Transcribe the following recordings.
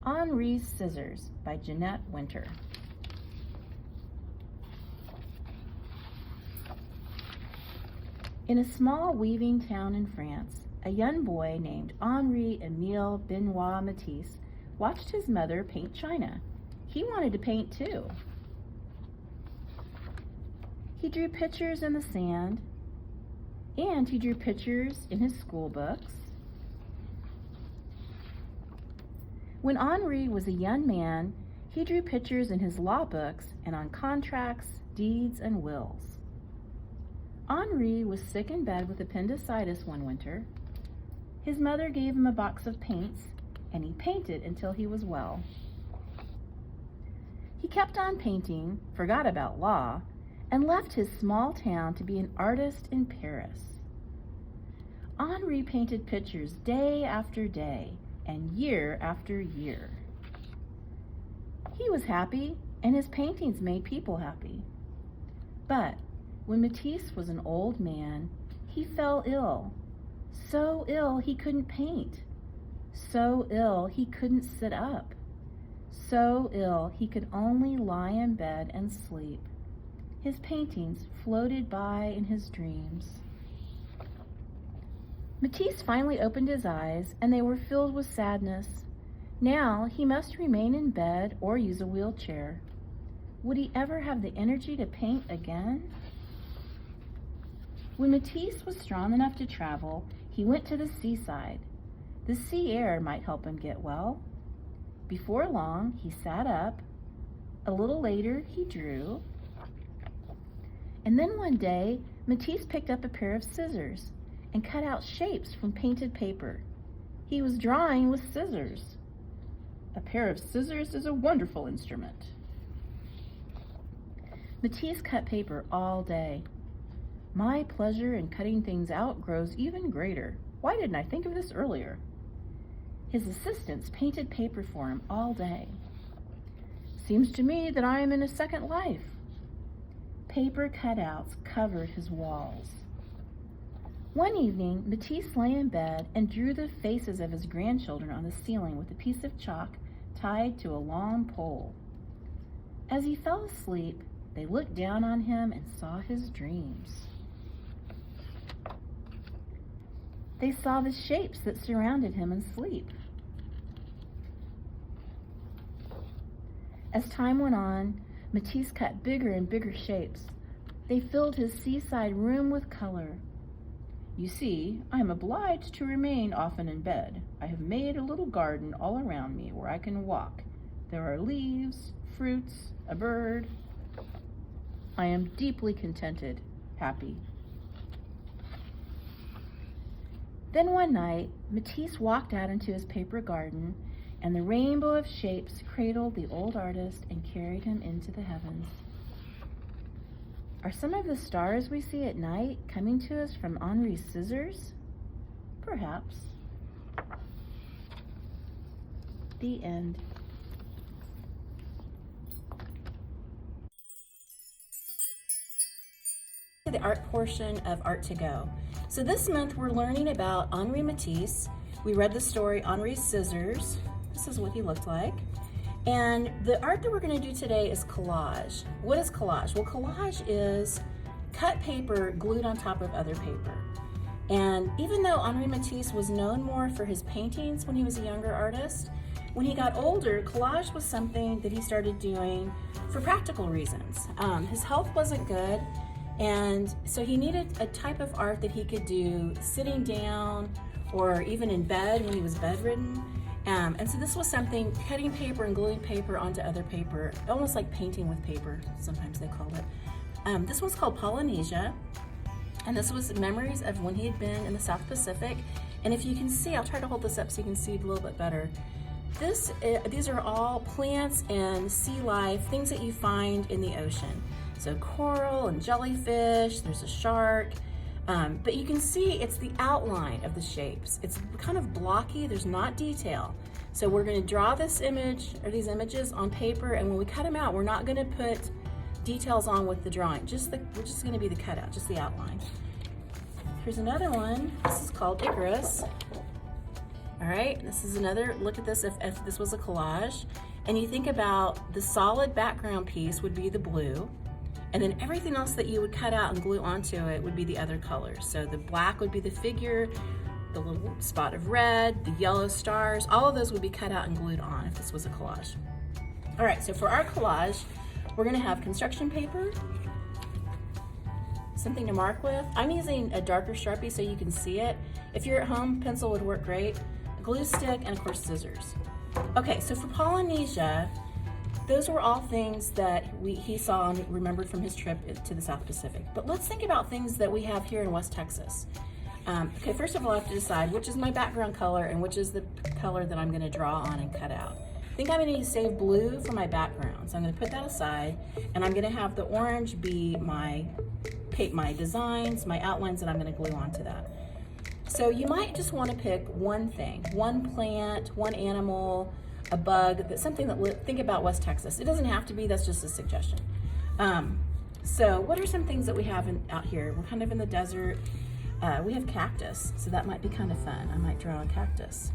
Henri's Scissors by Jeanette Winter. In a small weaving town in France, a young boy named Henri Emile Benoit Matisse watched his mother paint china. He wanted to paint too. He drew pictures in the sand, and he drew pictures in his school books. When Henri was a young man, he drew pictures in his law books and on contracts, deeds, and wills. Henri was sick in bed with appendicitis one winter. His mother gave him a box of paints, and he painted until he was well. He kept on painting, forgot about law, and left his small town to be an artist in Paris. Henri painted pictures day after day and year after year. He was happy, and his paintings made people happy. But when Matisse was an old man, he fell ill. So ill he couldn't paint. So ill he couldn't sit up. So ill he could only lie in bed and sleep. His paintings floated by in his dreams. Matisse finally opened his eyes, and they were filled with sadness. Now he must remain in bed or use a wheelchair. Would he ever have the energy to paint again? When Matisse was strong enough to travel, he went to the seaside. The sea air might help him get well. Before long, he sat up. A little later, he drew. And then one day, Matisse picked up a pair of scissors and cut out shapes from painted paper. He was drawing with scissors. A pair of scissors is a wonderful instrument. Matisse cut paper all day. My pleasure in cutting things out grows even greater. Why didn't I think of this earlier? His assistants painted paper for him all day. Seems to me that I am in a second life. Paper cutouts covered his walls. One evening, Matisse lay in bed and drew the faces of his grandchildren on the ceiling with a piece of chalk tied to a long pole. As he fell asleep, they looked down on him and saw his dreams. They saw the shapes that surrounded him in sleep. As time went on, Matisse cut bigger and bigger shapes. They filled his seaside room with color. You see, I am obliged to remain often in bed. I have made a little garden all around me where I can walk. There are leaves, fruits, a bird. I am deeply contented, happy. Then one night, Matisse walked out into his paper garden, and the rainbow of shapes cradled the old artist and carried him into the heavens. Are some of the stars we see at night coming to us from Henri's scissors? Perhaps. The end. The art portion of Art2Go. So this month we're learning about Henri Matisse. We read the story Henri's Scissors. This is what he looked like. And the art that we're going to do today is collage. What is collage? Well, collage is cut paper glued on top of other paper. And even though Henri Matisse was known more for his paintings when he was a younger artist, when he got older, collage was something that he started doing for practical reasons. His health wasn't good, and so he needed a type of art that he could do sitting down or even in bed when he was bedridden. And so this was something, cutting paper and gluing paper onto other paper, almost like painting with paper, sometimes they called it. This one's called Polynesia, and this was memories of when he had been in the South Pacific. And if you can see, I'll try to hold this up so you can see it a little bit better. These are all plants and sea life, things that you find in the ocean. So coral and jellyfish, there's a shark. But you can see it's the outline of the shapes. It's kind of blocky, there's not detail. So we're going to draw this image or these images on paper, and when we cut them out, we're not going to put details on with the drawing. We're just going to be the cutout, just the outline. Here's another one. This is called Icarus. All right, this is another look at this if this was a collage. And you think about the solid background piece would be the blue, and then everything else that you would cut out and glue onto it would be the other colors. So the black would be the figure, the little spot of red, the yellow stars, all of those would be cut out and glued on if this was a collage. All right, so for our collage, we're gonna have construction paper, something to mark with. I'm using a darker Sharpie so you can see it. If you're at home, pencil would work great. A glue stick, and of course scissors. Okay, so for Polynesia, those were all things that he saw and remembered from his trip to the South Pacific. But let's think about things that we have here in West Texas. Okay, first of all, I have to decide which is my background color and which is the color that I'm gonna draw on and cut out. I think I'm gonna need to save blue for my background. So I'm gonna put that aside, and I'm gonna have the orange be my designs, my outlines that I'm gonna glue onto that. So you might just wanna pick one thing, one plant, one animal, a bug, something that, think about West Texas. It doesn't have to be, that's just a suggestion. So what are some things that we have out here? We're kind of in the desert. We have cactus, so that might be kind of fun. I might draw a cactus.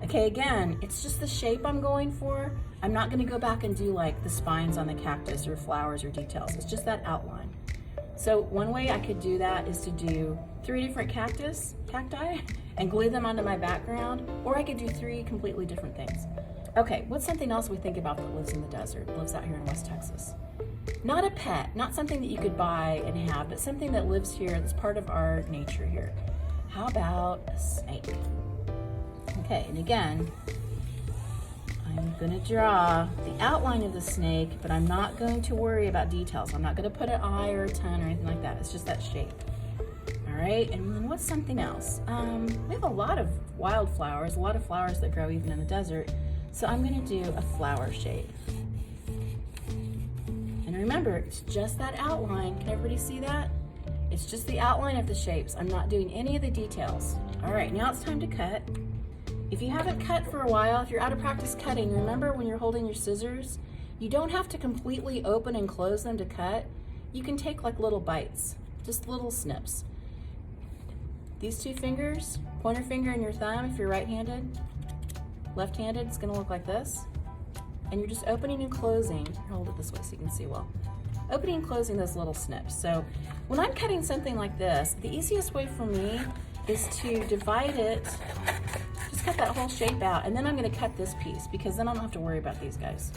Okay, again, it's just the shape I'm going for. I'm not gonna go back and do like the spines on the cactus or flowers or details. It's just that outline. So one way I could do that is to do 3 different cacti, and glue them onto my background, or I could do 3 completely different things. Okay, what's something else we think about that lives in the desert, lives out here in West Texas? Not a pet, not something that you could buy and have, but something that lives here, that's part of our nature here. How about a snake? Okay, and again, I'm gonna draw the outline of the snake, but I'm not going to worry about details. I'm not gonna put an eye or a tongue or anything like that. It's just that shape. All right, and then what's something else? We have a lot of wildflowers, a lot of flowers that grow even in the desert. So I'm gonna do a flower shape. And remember, it's just that outline. Can everybody see that? It's just the outline of the shapes. I'm not doing any of the details. All right, now it's time to cut. If you haven't cut for a while, if you're out of practice cutting, remember when you're holding your scissors, you don't have to completely open and close them to cut. You can take like little bites, just little snips. These 2 fingers, pointer finger and your thumb if you're right-handed, left-handed, it's gonna look like this. And you're just opening and closing, hold it this way so you can see well. Opening and closing those little snips. So when I'm cutting something like this, the easiest way for me is to divide it, just cut that whole shape out, and then I'm gonna cut this piece because then I don't have to worry about these guys.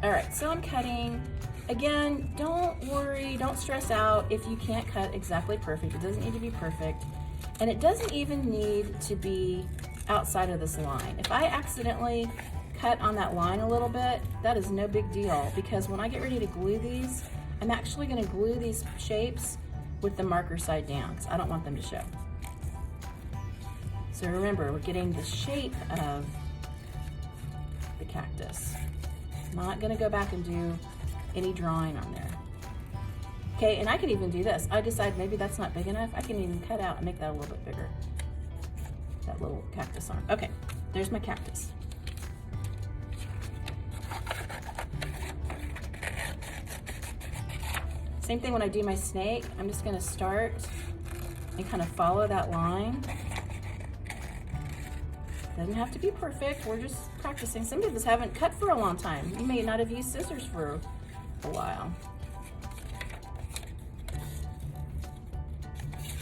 All right, so I'm cutting. Again, don't worry, don't stress out if you can't cut exactly perfect. It doesn't need to be perfect. And it doesn't even need to be outside of this line. If I accidentally cut on that line a little bit, that is no big deal, because when I get ready to glue these, I'm actually gonna glue these shapes with the marker side down because I don't want them to show. So remember, we're getting the shape of the cactus. Not gonna go back and do any drawing on there. Okay, and I could even do this. I decide maybe that's not big enough. I can even cut out and make that a little bit bigger. That little cactus arm. Okay, there's my cactus. Same thing when I do my snake. I'm just gonna start and kind of follow that line. Doesn't have to be perfect, we're just practicing. Some of us haven't cut for a long time. You may not have used scissors for a while.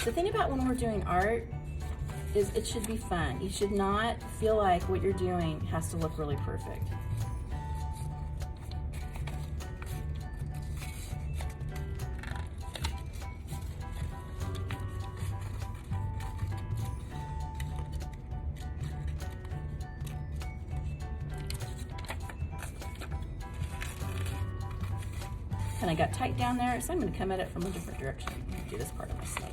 The thing about when we're doing art is it should be fun. You should not feel like what you're doing has to look really perfect. And I got tight down there, so I'm going to come at it from a different direction. I'm going to do this part of my snake.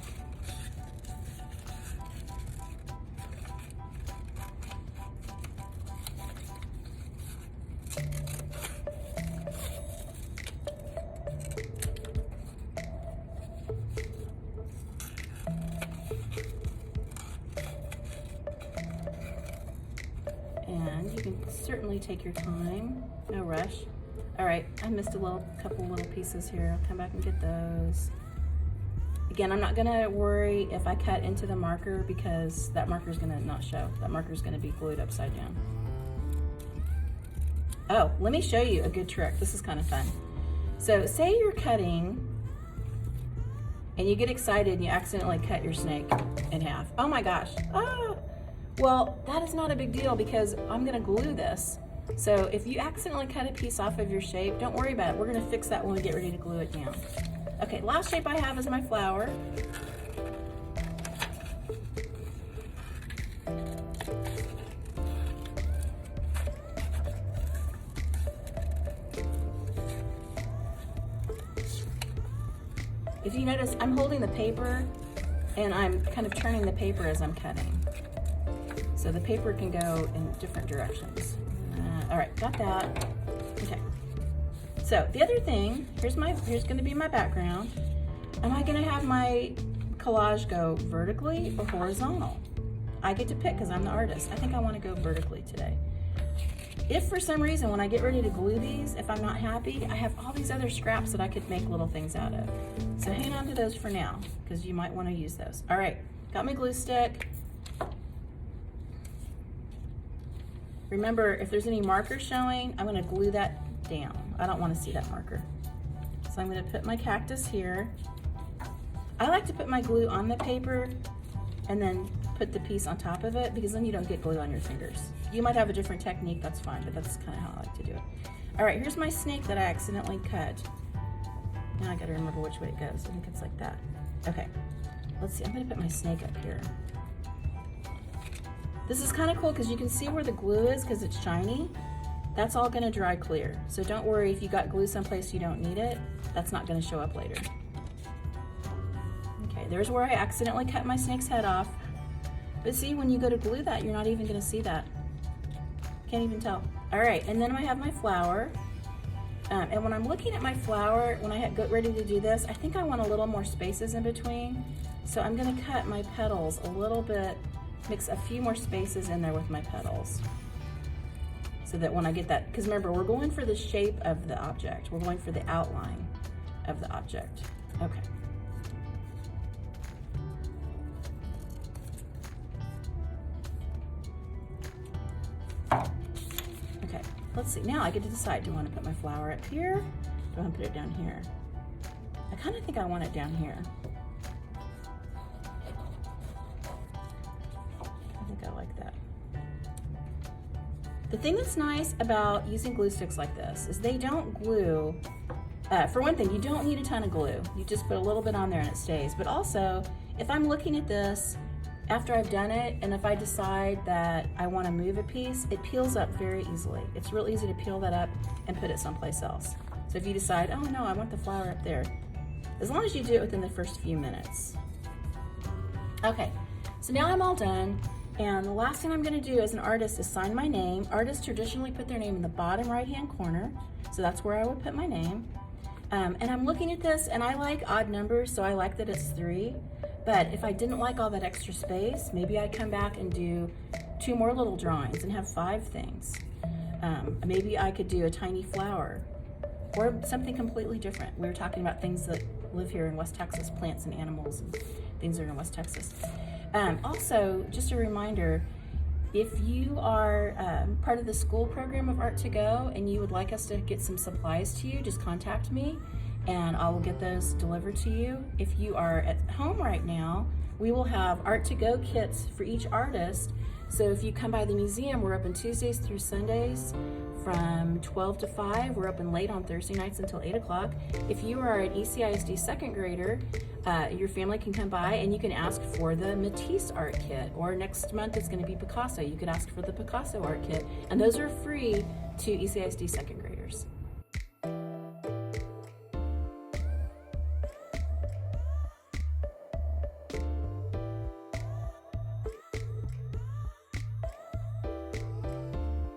And you can certainly take your time, no rush. All right, I missed a couple little pieces here. I'll come back and get those. Again, I'm not gonna worry if I cut into the marker because that marker is gonna not show. That marker is gonna be glued upside down. Oh, let me show you a good trick. This is kind of fun. So say you're cutting and you get excited and you accidentally cut your snake in half. Oh my gosh, ah! Well, that is not a big deal because I'm gonna glue this. So if you accidentally cut a piece off of your shape, don't worry about it. We're gonna fix that when we get ready to glue it down. Okay, last shape I have is my flower. If you notice, I'm holding the paper and I'm kind of turning the paper as I'm cutting. So the paper can go in different directions. All right, got that. Okay. So the other thing, here's gonna be my background. Am I gonna have my collage go vertically or horizontal? I get to pick because I'm the artist. I think I wanna go vertically today. If for some reason when I get ready to glue these, if I'm not happy, I have all these other scraps that I could make little things out of. So hang on to those for now because you might wanna use those. All right, got my glue stick. Remember, if there's any marker showing, I'm gonna glue that down. I don't wanna see that marker. So I'm gonna put my cactus here. I like to put my glue on the paper and then put the piece on top of it because then you don't get glue on your fingers. You might have a different technique, that's fine, but that's kind of how I like to do it. All right, here's my snake that I accidentally cut. Now I gotta remember which way it goes. I think it's like that. Okay, let's see, I'm gonna put my snake up here. This is kind of cool because you can see where the glue is because it's shiny. That's all gonna dry clear. So don't worry if you got glue someplace you don't need it, that's not gonna show up later. Okay, there's where I accidentally cut my snake's head off. But see, when you go to glue that, you're not even gonna see that. Can't even tell. All right, and then I have my flower. And when I'm looking at my flower, when I get ready to do this, I think I want a little more spaces in between. So I'm gonna cut my petals a little bit, mix a few more spaces in there with my petals. So that when I get that, because remember, we're going for the shape of the object. We're going for the outline of the object. Okay. Okay, let's see. Now I get to decide, do I want to put my flower up here? Do I want to put it down here? I kind of think I want it down here. I think I like that. The thing that's nice about using glue sticks like this is they don't glue. For one thing, you don't need a ton of glue. You just put a little bit on there and it stays. But also, if I'm looking at this after I've done it, and if I decide that I want to move a piece, it peels up very easily. It's real easy to peel that up and put it someplace else. So if you decide, oh no, I want the flower up there, as long as you do it within the first few minutes. Okay, so now I'm all done. And the last thing I'm gonna do as an artist is sign my name. Artists traditionally put their name in the bottom right-hand corner. So that's where I would put my name. And I'm looking at this and I like odd numbers, so I like that it's 3. But if I didn't like all that extra space, maybe I'd come back and do 2 more little drawings and have 5 things. Maybe I could do a tiny flower or something completely different. We were talking about things that live here in West Texas, plants and animals and things that are in West Texas. Also, just a reminder, if you are part of the school program of Art2Go and you would like us to get some supplies to you, just contact me and I will get those delivered to you. If you are at home right now, we will have Art2Go kits for each artist. So if you come by the museum, we're open Tuesdays through Sundays from 12 to 5. We're open late on Thursday nights until 8 o'clock. If you are an ECISD second grader, your family can come by and you can ask for the Matisse art kit, or next month it's going to be Picasso. You could ask for the Picasso art kit, and those are free to ECISD second graders.